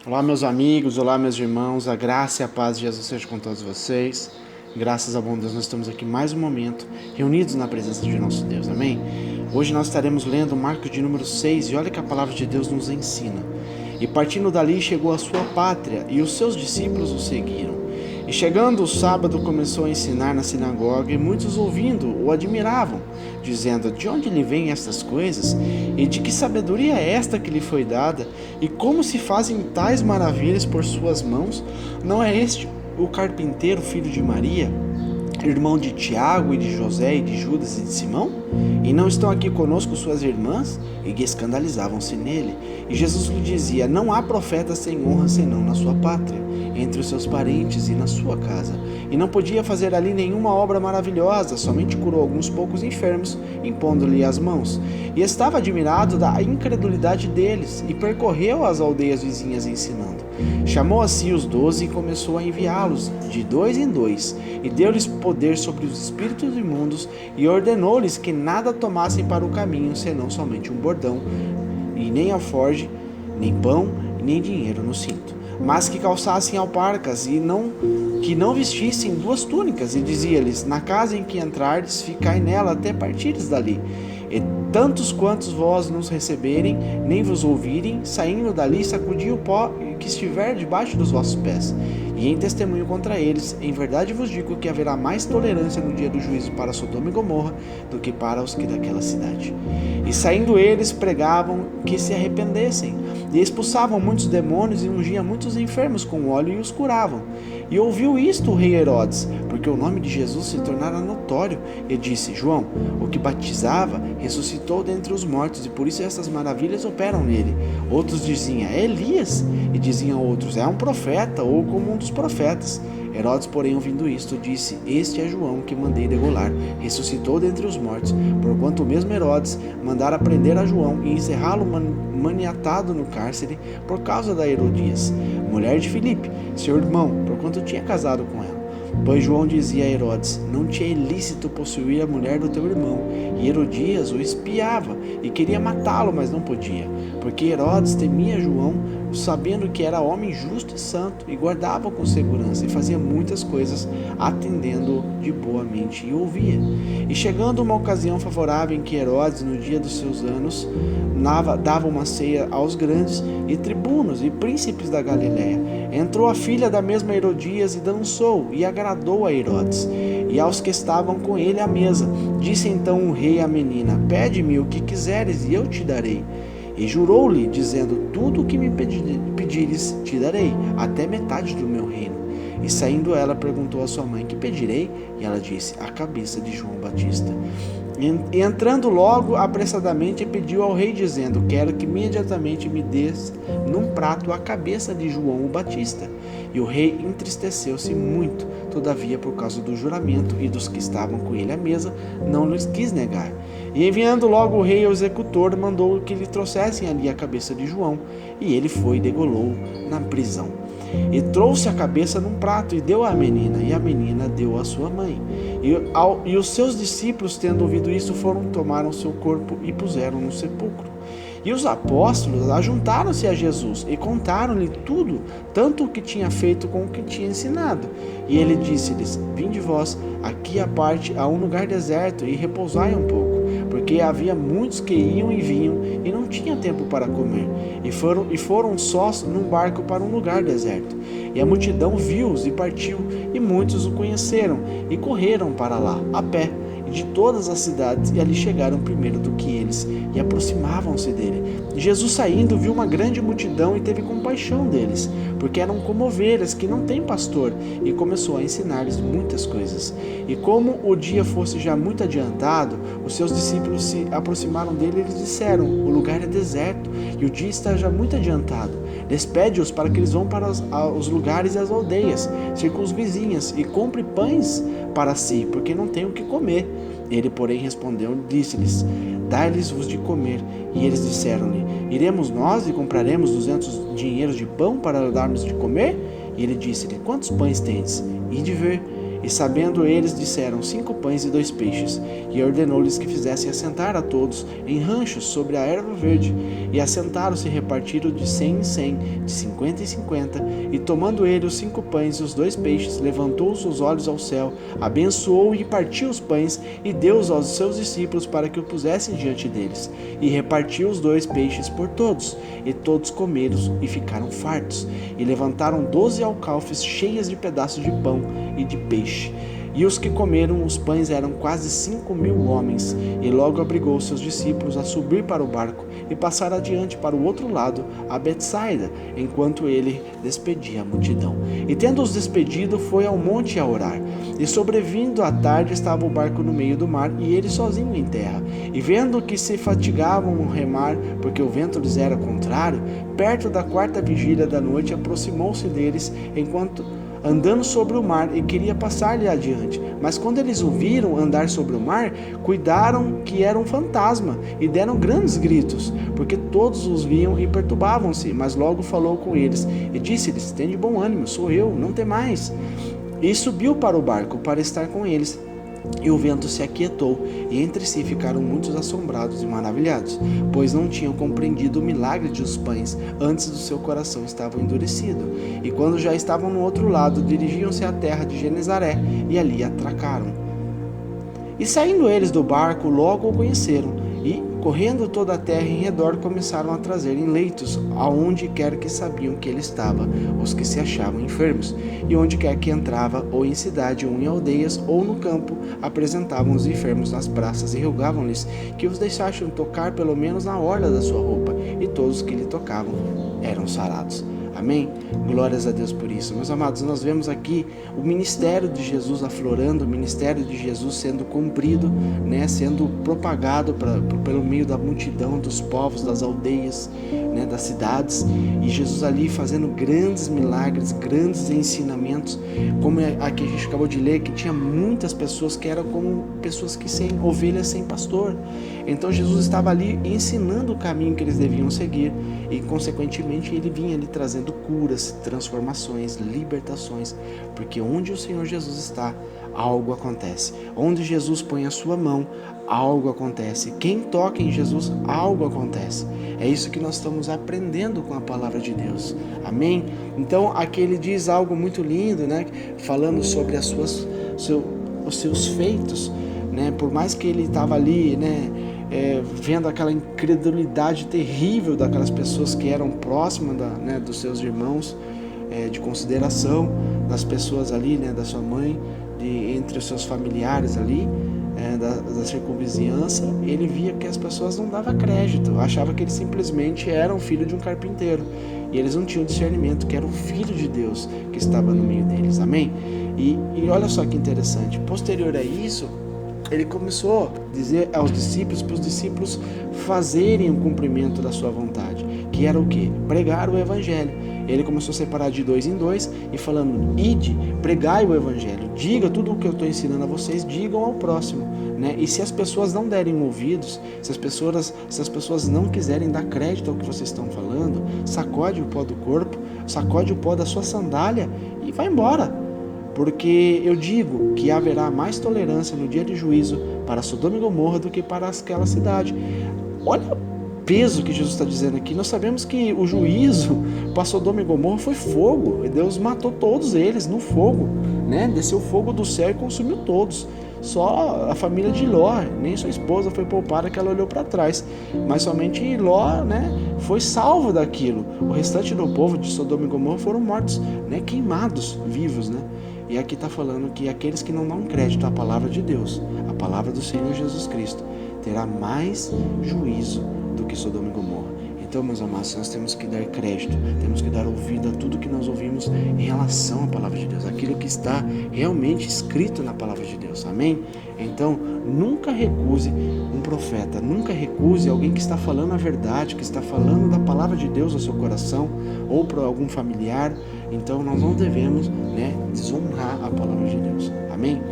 Olá, meus amigos, olá, meus irmãos, a graça e a paz de Jesus seja com todos vocês. Graças a bom Deus, nós estamos aqui mais um momento, reunidos na presença de nosso Deus, amém? Hoje nós estaremos lendo Marcos de número 6 e olha que a palavra de Deus nos ensina. E partindo dali chegou à sua pátria e os seus discípulos o seguiram. E chegando o sábado começou a ensinar na sinagoga e muitos ouvindo o admiravam, dizendo: de onde lhe vêm estas coisas? E de que sabedoria é esta que lhe foi dada? E como se fazem tais maravilhas por suas mãos? Não é este o carpinteiro, filho de Maria, irmão de Tiago e de José e de Judas e de Simão? E não estão aqui conosco suas irmãs? E que escandalizavam-se nele. E Jesus lhe dizia: não há profeta sem honra senão na sua pátria, entre os seus parentes e na sua casa. E não podia fazer ali nenhuma obra maravilhosa, somente curou alguns poucos enfermos, impondo-lhe as mãos. E estava admirado da incredulidade deles, e percorreu as aldeias vizinhas ensinando. Chamou a si os 12 e começou a enviá-los de dois em dois, e deu-lhes poder sobre os espíritos imundos, e ordenou-lhes que nada tomassem para o caminho, senão somente um bordão, e nem alforge, nem pão, nem dinheiro no cinto, mas que calçassem alparcas, e que não vestissem 2 túnicas, e dizia-lhes: na casa em que entrardes, ficai nela até partires dali. E tantos quantos vós nos receberem, nem vos ouvirem, saindo dali, sacudi o pó que estiver debaixo dos vossos pés. E em testemunho contra eles, em verdade vos digo que haverá mais tolerância no dia do juízo para Sodoma e Gomorra do que para os que daquela cidade. E saindo eles, pregavam que se arrependessem, e expulsavam muitos demônios e ungiam muitos enfermos com óleo e os curavam. E ouviu isto o rei Herodes, porque o nome de Jesus se tornara notório, e disse: João, o que batizava, ressuscitou dentre os mortos, e por isso essas maravilhas operam nele. Outros diziam: é Elias, e diziam outros: é um profeta, ou como um dos profetas. Herodes, porém, ouvindo isto, disse: este é João que mandei degolar, ressuscitou dentre os mortos, porquanto o mesmo Herodes mandara prender a João e encerrá-lo maniatado no cárcere por causa da Herodias, mulher de Filipe, seu irmão, porquanto tinha casado com ela. Pois João dizia a Herodes: não te é ilícito possuir a mulher do teu irmão. E Herodias o espiava e queria matá-lo, mas não podia, porque Herodes temia João, sabendo que era homem justo e santo, e guardava com segurança, e fazia muitas coisas, atendendo-o de boa mente, e ouvia. E chegando uma ocasião favorável em que Herodes, no dia dos seus anos, dava uma ceia aos grandes e tribunos e príncipes da Galiléia, entrou a filha da mesma Herodias e dançou, e agradou a Herodes e aos que estavam com ele à mesa. Disse então o rei à menina: pede-me o que quiseres e eu te darei. E jurou-lhe, dizendo: tudo o que me pedires te darei, até metade do meu reino. E saindo ela, perguntou à sua mãe: que pedirei? E ela disse: a cabeça de João Batista. E entrando logo apressadamente, pediu ao rei, dizendo: quero que imediatamente me des num prato a cabeça de João o Batista. E o rei entristeceu-se muito, todavia, por causa do juramento e dos que estavam com ele à mesa, não lhes quis negar. E enviando logo o rei ao executor, mandou que lhe trouxessem ali a cabeça de João, e ele foi e degolou na prisão. E trouxe a cabeça num prato e deu à menina, e a menina deu à sua mãe. E os seus discípulos, tendo ouvido isso, tomaram seu corpo e puseram no sepulcro. E os apóstolos ajuntaram-se a Jesus e contaram-lhe tudo, tanto o que tinha feito como o que tinha ensinado. E ele disse-lhes: vinde vós aqui à parte a um lugar deserto e repousai um pouco, porque havia muitos que iam e vinham e não tinham tempo para comer. E foram sós num barco para um lugar deserto. E a multidão viu-os e partiu, e muitos o conheceram e correram para lá, a pé, de todas as cidades, e ali chegaram primeiro do que eles, e aproximavam-se dele. E Jesus, saindo, viu uma grande multidão e teve compaixão deles, porque eram como ovelhas que não têm pastor, e começou a ensinar-lhes muitas coisas. E como o dia fosse já muito adiantado, os seus discípulos se aproximaram dele e lhes disseram: o lugar é deserto, e o dia está já muito adiantado. Despede-os para que eles vão para os lugares e as aldeias, circunvizinhas, e compre pães para si, porque não têm o que comer. Ele, porém, respondeu e disse-lhes: dai-lhes-vos de comer. E eles disseram-lhe: iremos nós e compraremos 200 dinheiros de pão para darmos de comer? E ele disse-lhe: quantos pães tendes? Ide ver. E sabendo eles, disseram: 5 pães e 2 peixes. E ordenou-lhes que fizessem assentar a todos em ranchos sobre a erva verde. E assentaram-se e repartiram de 100 em 100, de 50 em 50. E tomando ele os 5 pães e os 2 peixes, levantou os seus olhos ao céu, abençoou e partiu os pães, e deu-os aos seus discípulos para que o pusessem diante deles. E repartiu os 2 peixes por todos. E todos comeram e ficaram fartos. E levantaram 12 alcalfes cheias de pedaços de pão e de peixe. E os que comeram os pães eram quase 5.000 homens. E logo obrigou seus discípulos a subir para o barco e passar adiante para o outro lado, a Betsaida, enquanto ele despedia a multidão. E tendo-os despedido, foi ao monte a orar. E sobrevindo à tarde, estava o barco no meio do mar, e ele sozinho em terra. E vendo que se fatigavam no remar, porque o vento lhes era contrário, perto da 4ª vigília da noite, aproximou-se deles, andando sobre o mar, e queria passar-lhe adiante. Mas quando eles o viram andar sobre o mar, cuidaram que era um fantasma, e deram grandes gritos, porque todos os viam e perturbavam-se. Mas logo falou com eles, e disse-lhes: tende bom ânimo, sou eu, não temais. E subiu para o barco, para estar com eles. E o vento se aquietou, e entre si ficaram muitos assombrados e maravilhados, pois não tinham compreendido o milagre dos pães, antes do seu coração estava endurecido. E quando já estavam no outro lado, dirigiam-se à terra de Genezaré, e ali atracaram. E saindo eles do barco, logo o conheceram, e, correndo toda a terra em redor, começaram a trazer em leitos, aonde quer que sabiam que ele estava, os que se achavam enfermos. E onde quer que entrava, ou em cidade, ou em aldeias, ou no campo, apresentavam os enfermos nas praças e rogavam-lhes que os deixassem tocar pelo menos na orla da sua roupa, e todos os que lhe tocavam eram sarados. Amém? Glórias a Deus por isso. Meus amados, nós vemos aqui o ministério de Jesus aflorando, o ministério de Jesus sendo cumprido, sendo propagado pelo meio da multidão, dos povos, das aldeias, das cidades. E Jesus ali fazendo grandes milagres, grandes ensinamentos, como aqui a gente acabou de ler, que tinha muitas pessoas que eram como pessoas que sem ovelhas sem pastor. Então Jesus estava ali ensinando o caminho que eles deviam seguir, e consequentemente ele vinha ali trazendo curas, transformações, libertações, porque onde o Senhor Jesus está, algo acontece. Onde Jesus põe a sua mão, algo acontece. Quem toca em Jesus, algo acontece. É isso que nós estamos aprendendo com a palavra de Deus. Amém? Então aqui ele diz algo muito lindo, falando sobre os seus feitos, por mais que ele estava ali, vendo aquela incredulidade terrível daquelas pessoas que eram próximas dos seus irmãos, de consideração, das pessoas ali, da sua mãe, entre os seus familiares ali, da circunvizinhança, ele via que as pessoas não davam crédito, achava que ele simplesmente era um filho de um carpinteiro, e eles não tinham discernimento que era o Filho de Deus que estava no meio deles. Amém? E olha só que interessante, posterior a isso, ele começou a dizer aos discípulos, para os discípulos fazerem o cumprimento da sua vontade, que era o quê? Pregar o evangelho. Ele começou a separar de 2 em 2 e falando: ide, pregai o evangelho, diga tudo o que eu estou ensinando a vocês, digam ao próximo, E se as pessoas não derem ouvidos, se as pessoas não quiserem dar crédito ao que vocês estão falando, sacode o pó do corpo, sacode o pó da sua sandália e vai embora. Porque eu digo que haverá mais tolerância no dia de juízo para Sodoma e Gomorra do que para aquela cidade. Olha o peso que Jesus está dizendo aqui. Nós sabemos que o juízo para Sodoma e Gomorra foi fogo. E Deus matou todos eles no fogo. Desceu fogo do céu e consumiu todos. Só a família de Ló, nem sua esposa foi poupada, que ela olhou para trás. Mas somente Ló, foi salvo daquilo. O restante do povo de Sodoma e Gomorra foram mortos, queimados, vivos, E aqui está falando que aqueles que não dão crédito à palavra de Deus, a palavra do Senhor Jesus Cristo, terá mais juízo do que Sodoma e Gomorra. Então, meus amados, nós temos que dar crédito, temos que dar ouvido a tudo que nós ouvimos em relação à palavra de Deus, aquilo que está realmente escrito na palavra de Deus. Amém? Então, nunca recuse um profeta, nunca recuse alguém que está falando a verdade, que está falando da palavra de Deus ao seu coração, ou para algum familiar. Então, nós não devemos desonrar a palavra de Deus. Amém?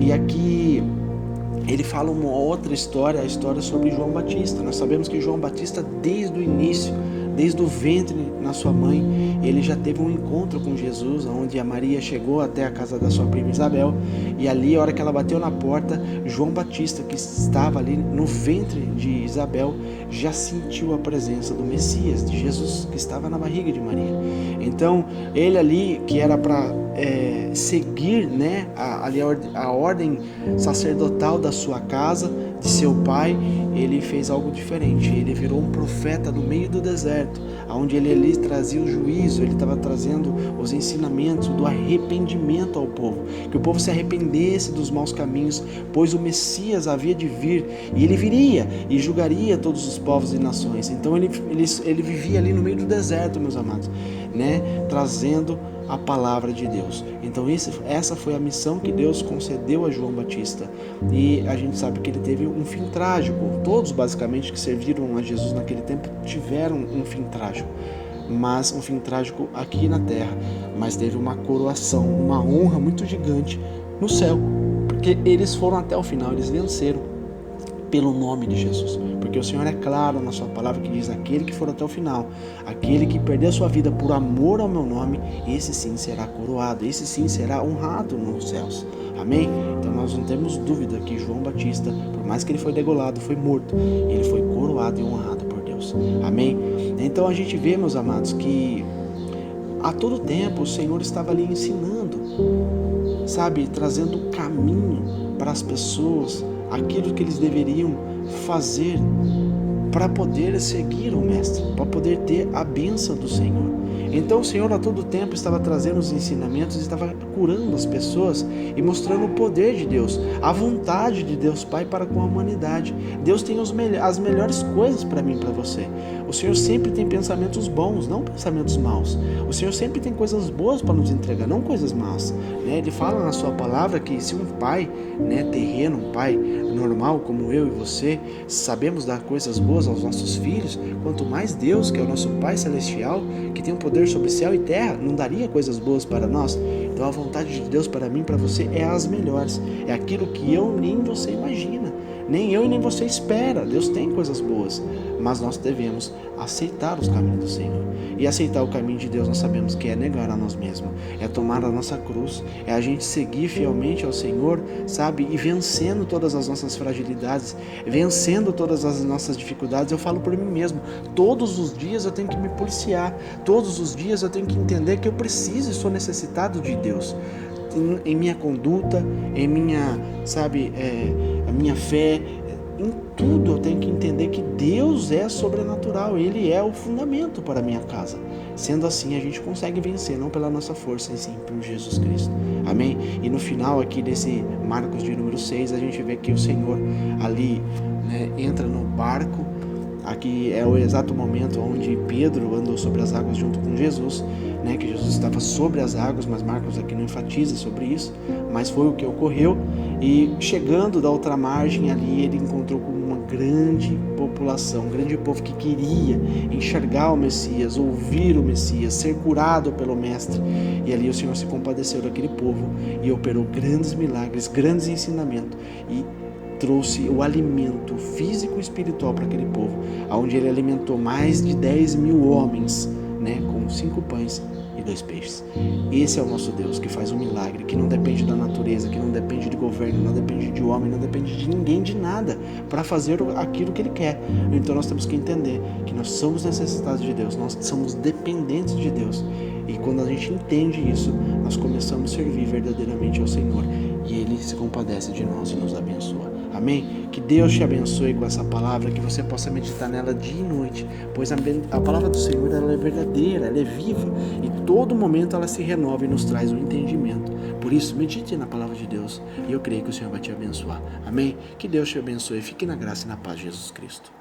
E aqui ele fala uma outra história, a história sobre João Batista. Nós sabemos que João Batista, desde o início, desde o ventre na sua mãe, ele já teve um encontro com Jesus, onde a Maria chegou até a casa da sua prima Isabel, e ali, a hora que ela bateu na porta, João Batista, que estava ali no ventre de Isabel, já sentiu a presença do Messias, de Jesus, que estava na barriga de Maria. Então, ele ali, que era para seguir, né, a ordem sacerdotal da sua casa, de seu pai, ele fez algo diferente. Ele virou um profeta no meio do deserto, onde ele ali trazia o juízo, ele estava trazendo os ensinamentos do arrependimento ao povo, que o povo se arrependesse dos maus caminhos, pois o Messias havia de vir, e ele viria e julgaria todos os povos e nações. Então ele vivia ali no meio do deserto, meus amados, né, trazendo a palavra de Deus. Então essa foi a missão que Deus concedeu a João Batista, e a gente sabe que ele teve um fim trágico. Todos basicamente que serviram a Jesus naquele tempo tiveram um fim trágico, mas um fim trágico aqui na terra, mas teve uma coroação, uma honra muito gigante no céu, porque eles foram até o final, eles venceram pelo nome de Jesus, porque o Senhor é claro na sua palavra que diz: aquele que for até o final, aquele que perder a sua vida por amor ao meu nome, esse sim será coroado, esse sim será honrado nos céus. Amém? Então nós não temos dúvida que João Batista, por mais que ele foi degolado, foi morto, ele foi coroado e honrado por Deus. Amém? Então a gente vê, meus amados, que a todo tempo o Senhor estava ali ensinando, sabe, trazendo caminho para as pessoas, aquilo que eles deveriam fazer para poder seguir o Mestre, para poder ter a bênção do Senhor. Então o Senhor a todo tempo estava trazendo os ensinamentos, estava curando as pessoas e mostrando o poder de Deus, a vontade de Deus Pai para com a humanidade. Deus tem as melhores coisas para mim e para você. O Senhor sempre tem pensamentos bons, não pensamentos maus. O Senhor sempre tem coisas boas para nos entregar, não coisas más. Ele fala na sua palavra que se um pai, terreno, um pai normal como eu e você, sabemos dar coisas boas aos nossos filhos, quanto mais Deus, que é o nosso Pai Celestial, que tem o poder sobre céu e terra, não daria coisas boas para nós? Então a vontade de Deus para mim e para você é as melhores, é aquilo que eu nem você imagina, nem eu e nem você espera. Deus tem coisas boas, mas nós devemos aceitar os caminhos do Senhor. E aceitar o caminho de Deus nós sabemos que é negar a nós mesmos, é tomar a nossa cruz, é a gente seguir fielmente ao Senhor, sabe? E vencendo todas as nossas fragilidades, vencendo todas as nossas dificuldades. Eu falo por mim mesmo, todos os dias eu tenho que me policiar, todos os dias eu tenho que entender que eu preciso e sou necessitado de Deus. Em minha conduta, em minha, a minha fé, em tudo eu tenho que entender que Deus é sobrenatural, Ele é o fundamento para a minha casa. Sendo assim, a gente consegue vencer, não pela nossa força, e sim por Jesus Cristo. Amém? E no final aqui desse Marcos de número 6, a gente vê que o Senhor ali entra no barco. Aqui é o exato momento onde Pedro andou sobre as águas junto com Jesus, que Jesus estava sobre as águas, mas Marcos aqui não enfatiza sobre isso, mas foi o que ocorreu. E chegando da outra margem ali, ele encontrou com uma grande população, um grande povo que queria enxergar o Messias, ouvir o Messias, ser curado pelo Mestre. E ali o Senhor se compadeceu daquele povo e operou grandes milagres, grandes ensinamentos, e trouxe o alimento físico e espiritual para aquele povo, onde ele alimentou mais de 10.000 homens, com 5 pães e 2 peixes. Esse é o nosso Deus, que faz um milagre, que não depende da natureza, que não depende de governo, não depende de homem, não depende de ninguém, de nada, para fazer aquilo que Ele quer. Então nós temos que entender que nós somos necessitados de Deus, nós somos dependentes de Deus. E quando a gente entende isso, nós começamos a servir verdadeiramente ao Senhor, e Ele se compadece de nós e nos abençoa. Amém? Que Deus te abençoe com essa palavra, que você possa meditar nela dia e noite, pois a palavra do Senhor ela é verdadeira, ela é viva, e todo momento ela se renova e nos traz o entendimento. Por isso, medite na palavra de Deus, e eu creio que o Senhor vai te abençoar. Amém? Que Deus te abençoe, fique na graça e na paz de Jesus Cristo.